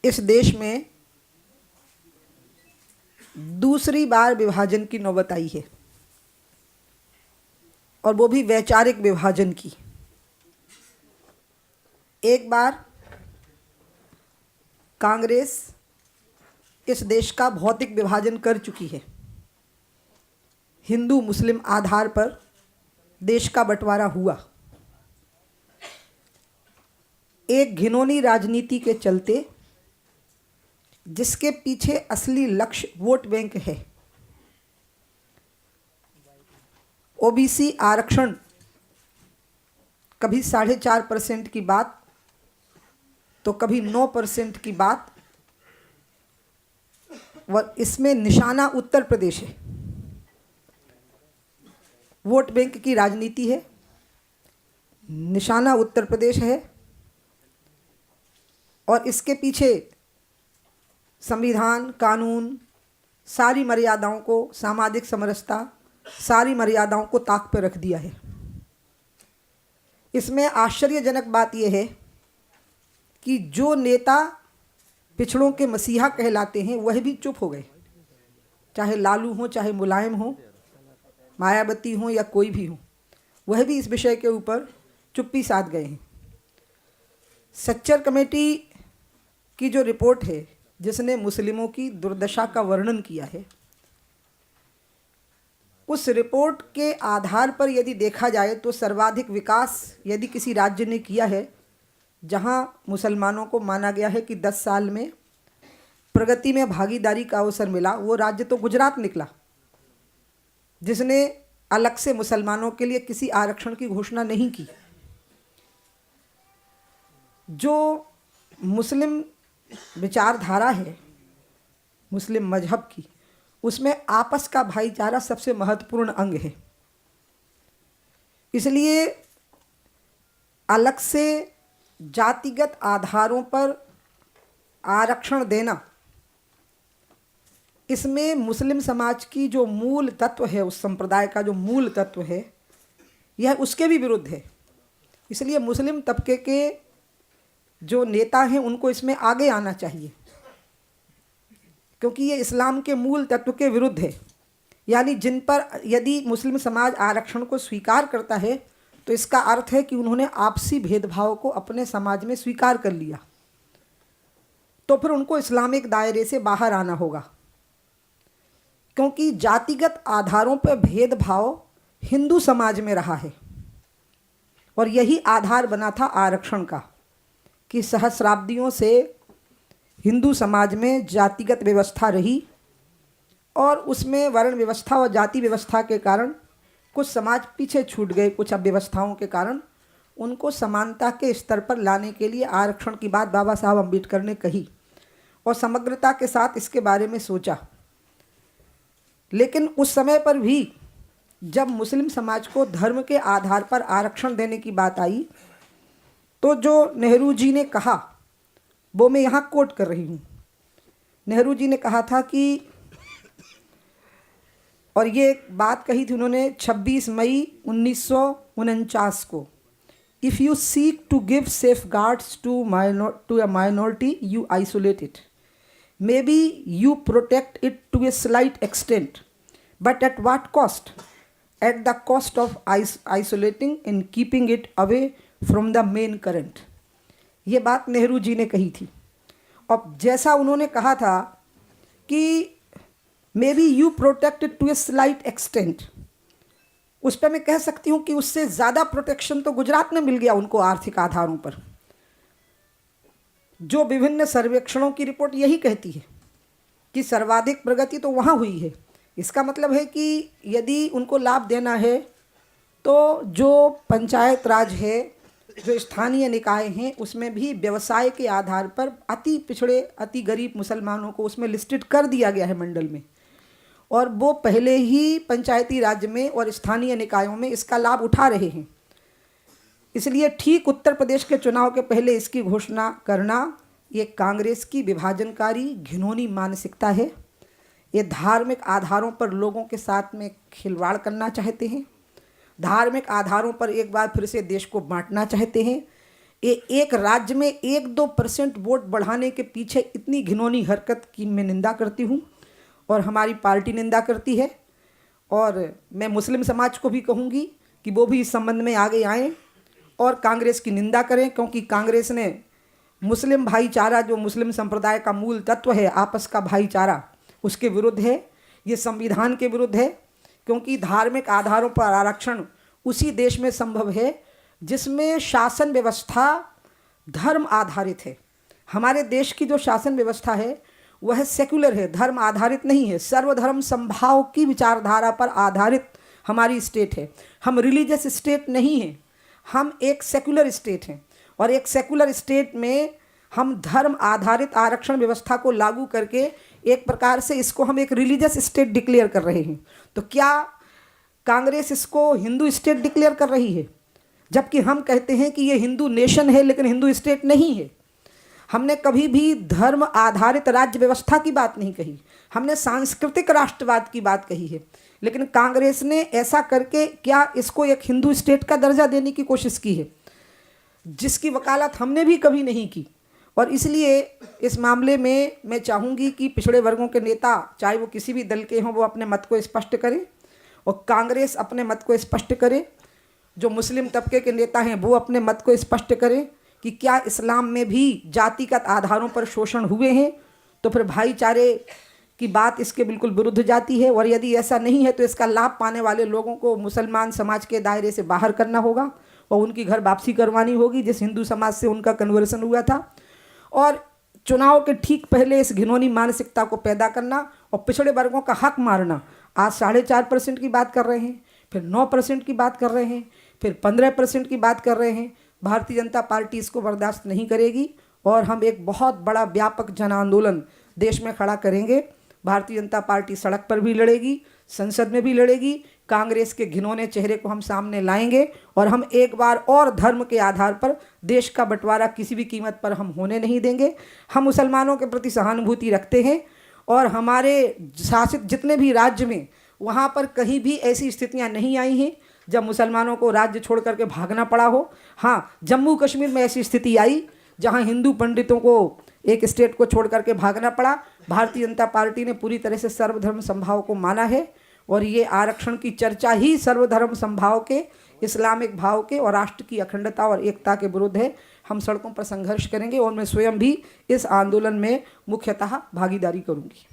इस देश में दूसरी बार विभाजन की नौबत आई है, और वो भी वैचारिक विभाजन की। एक बार कांग्रेस इस देश का भौतिक विभाजन कर चुकी है। हिंदू मुस्लिम आधार पर देश का बंटवारा हुआ। एक घिनौनी राजनीति के चलते, जिसके पीछे असली लक्ष्य वोट बैंक है। ओबीसी आरक्षण कभी 4.5% की बात तो कभी 9% की बात, और इसमें निशाना उत्तर प्रदेश है। वोट बैंक की राजनीति है, निशाना उत्तर प्रदेश है, और इसके पीछे संविधान, कानून, सारी मर्यादाओं को, सामाजिक समरसता, सारी मर्यादाओं को ताक पर रख दिया है। इसमें आश्चर्यजनक बात यह है कि जो नेता पिछड़ों के मसीहा कहलाते हैं वह भी चुप हो गए। चाहे लालू हो, चाहे मुलायम हो, मायावती हो या कोई भी हो, वह भी इस विषय के ऊपर चुप्पी साध गए हैं। सच्चर कमेटी की जो रिपोर्ट है, जिसने मुस्लिमों की दुर्दशा का वर्णन किया है, उस रिपोर्ट के आधार पर यदि देखा जाए तो सर्वाधिक विकास यदि किसी राज्य ने किया है, जहां मुसलमानों को माना गया है कि 10 साल में प्रगति में भागीदारी का अवसर मिला, वो राज्य तो गुजरात निकला, जिसने अलग से मुसलमानों के लिए किसी आरक्षण की घोषणा नहीं की। जो मुस्लिम विचारधारा है, मुस्लिम मजहब की, उसमें आपस का भाईचारा सबसे महत्वपूर्ण अंग है। इसलिए अलग से जातिगत आधारों पर आरक्षण देना, इसमें मुस्लिम समाज की जो मूल तत्व है, उस संप्रदाय का जो मूल तत्व है, यह उसके भी विरुद्ध है। इसलिए मुस्लिम तबके के जो नेता हैं उनको इसमें आगे आना चाहिए, क्योंकि ये इस्लाम के मूल तत्व के विरुद्ध है। यानी जिन पर यदि मुस्लिम समाज आरक्षण को स्वीकार करता है तो इसका अर्थ है कि उन्होंने आपसी भेदभाव को अपने समाज में स्वीकार कर लिया, तो फिर उनको इस्लामिक दायरे से बाहर आना होगा। क्योंकि जातिगत आधारों पर भेदभाव हिंदू समाज में रहा है, और यही आधार बना था आरक्षण का, कि सहस्राब्दियों से हिंदू समाज में जातिगत व्यवस्था रही, और उसमें वर्ण व्यवस्था और जाति व्यवस्था के कारण कुछ समाज पीछे छूट गए। कुछ अव्यवस्थाओं के कारण उनको समानता के स्तर पर लाने के लिए आरक्षण की बात बाबा साहब अम्बेडकर ने कही, और समग्रता के साथ इसके बारे में सोचा। लेकिन उस समय पर भी जब मुस्लिम समाज को धर्म के आधार पर आरक्षण देने की बात आई, तो जो नेहरू जी ने कहा, वो मैं यहाँ कोट कर रही हूँ। नेहरू जी ने कहा था कि, और ये बात कही थी उन्होंने 26 मई 1949 को, if you seek to give safeguards to a minority you isolate it, may be you protect it to a slight extent, but at what cost? At the cost of isolating and keeping it away from the main current. ये बात नेहरू जी ने कही थी। और जैसा उन्होंने कहा था कि may be you protect to a slight extent, उस पर मैं कह सकती हूँ कि उससे ज़्यादा प्रोटेक्शन तो गुजरात में मिल गया उनको आर्थिक आधारों पर। जो विभिन्न सर्वेक्षणों की रिपोर्ट यही कहती है कि सर्वाधिक प्रगति तो वहाँ हुई है। इसका मतलब है कि यदि उनको लाभ देना है तो जो पंचायत राज है, जो स्थानीय निकाय हैं, उसमें भी व्यवसाय के आधार पर अति पिछड़े, अति गरीब मुसलमानों को उसमें लिस्टेड कर दिया गया है मंडल में, और वो पहले ही पंचायती राज में और स्थानीय निकायों में इसका लाभ उठा रहे हैं। इसलिए ठीक उत्तर प्रदेश के चुनाव के पहले इसकी घोषणा करना, ये कांग्रेस की विभाजनकारी घिनौनी मानसिकता है। ये धार्मिक आधारों पर लोगों के साथ में खिलवाड़ करना चाहते हैं, धार्मिक आधारों पर एक बार फिर से देश को बांटना चाहते हैं। एक राज्य में 1-2% वोट बढ़ाने के पीछे इतनी घिनौनी हरकत की मैं निंदा करती हूँ और हमारी पार्टी निंदा करती है। और मैं मुस्लिम समाज को भी कहूँगी कि वो भी इस संबंध में आगे आएँ और कांग्रेस की निंदा करें, क्योंकि कांग्रेस ने मुस्लिम भाईचारा, जो मुस्लिम संप्रदाय का मूल तत्व है आपस का भाईचारा, उसके विरुद्ध है। ये संविधान के विरुद्ध है, क्योंकि धार्मिक आधारों पर आरक्षण उसी देश में संभव है जिसमें शासन व्यवस्था धर्म आधारित है। हमारे देश की जो शासन व्यवस्था है वह सेक्युलर है, धर्म आधारित नहीं है। सर्वधर्म समभाव की विचारधारा पर आधारित हमारी स्टेट है। हम रिलीजियस स्टेट नहीं हैं, हम एक सेक्युलर स्टेट हैं। और एक सेक्युलर स्टेट में हम धर्म आधारित आरक्षण व्यवस्था को लागू करके एक प्रकार से इसको हम एक रिलीजियस स्टेट डिक्लेयर कर रहे हैं। तो क्या कांग्रेस इसको हिंदू स्टेट डिक्लेयर कर रही है? जबकि हम कहते हैं कि ये हिंदू नेशन है लेकिन हिंदू स्टेट नहीं है। हमने कभी भी धर्म आधारित राज्य व्यवस्था की बात नहीं कही, हमने सांस्कृतिक राष्ट्रवाद की बात कही है। लेकिन कांग्रेस ने ऐसा करके क्या इसको एक हिंदू स्टेट का दर्जा देने की कोशिश की है, जिसकी वकालत हमने भी कभी नहीं की। और इसलिए इस मामले में मैं चाहूँगी कि पिछड़े वर्गों के नेता, चाहे वो किसी भी दल के हों, वो अपने मत को स्पष्ट करें और कांग्रेस अपने मत को स्पष्ट करे। जो मुस्लिम तबके के नेता हैं वो अपने मत को स्पष्ट करें कि क्या इस्लाम में भी जातिगत आधारों पर शोषण हुए हैं, तो फिर भाईचारे की बात इसके बिल्कुल विरुद्ध जाती है। और यदि ऐसा नहीं है तो इसका लाभ पाने वाले लोगों को मुसलमान समाज के दायरे से बाहर करना होगा और उनकी घर वापसी करवानी होगी जिस हिंदू समाज से उनका कन्वर्सन हुआ था। और चुनाव के ठीक पहले इस घिनौनी मानसिकता को पैदा करना और पिछड़े वर्गों का हक मारना। आज 4.5% की बात कर रहे हैं, फिर 9% की बात कर रहे हैं, फिर 15% की बात कर रहे हैं। भारतीय जनता पार्टी इसको बर्दाश्त नहीं करेगी और हम एक बहुत बड़ा व्यापक जन आंदोलन देश में खड़ा करेंगे। भारतीय जनता पार्टी सड़क पर भी लड़ेगी, संसद में भी लड़ेगी। कांग्रेस के घिनौने चेहरे को हम सामने लाएंगे और हम एक बार और धर्म के आधार पर देश का बंटवारा किसी भी कीमत पर हम होने नहीं देंगे। हम मुसलमानों के प्रति सहानुभूति रखते हैं और हमारे शासित जितने भी राज्य में, वहाँ पर कहीं भी ऐसी स्थितियाँ नहीं आई हैं जब मुसलमानों को राज्य छोड़ करके भागना पड़ा हो। हाँ, जम्मू कश्मीर में ऐसी स्थिति आई जहाँ हिंदू पंडितों को एक स्टेट को छोड़ करके भागना पड़ा। भारतीय जनता पार्टी ने पूरी तरह से सर्वधर्म समभाव को माना है और ये आरक्षण की चर्चा ही सर्वधर्म समभाव के, इस्लामिक भाव के और राष्ट्र की अखंडता और एकता के विरुद्ध है। हम सड़कों पर संघर्ष करेंगे और मैं स्वयं भी इस आंदोलन में मुख्यतः भागीदारी करूंगी।